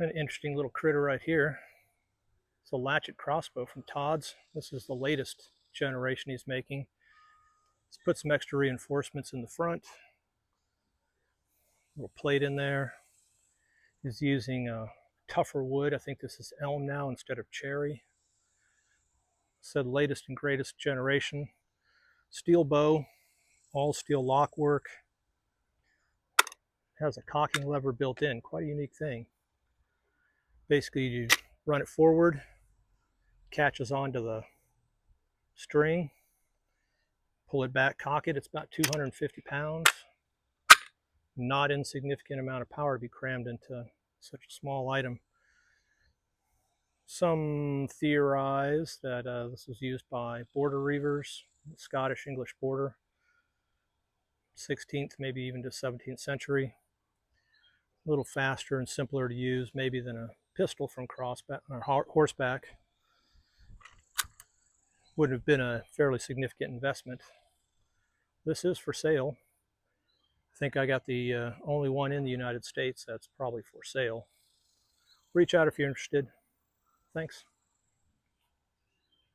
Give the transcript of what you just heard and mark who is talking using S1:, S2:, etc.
S1: An interesting little critter right here. It's a Latchet Crossbow from Todd's. This is the latest generation he's making. He's put some extra reinforcements in the front. Little plate in there. He's using a tougher wood. I think this is elm now instead of cherry. Said latest and greatest generation. Steel bow, all steel lock work. Has a cocking lever built in. Quite a unique thing. Basically, you run it forward, catches onto the string, pull it back, cock it. It's about 250 pounds. Not insignificant amount of power to be crammed into such a small item. Some theorize that this was used by border reavers, Scottish English border, 16th, maybe even to 17th century. A little faster and simpler to use maybe than a pistol from horseback. Would have been a fairly significant investment. This is for sale. I think I got the only one in the United States that's probably for sale. Reach out if you're interested. Thanks.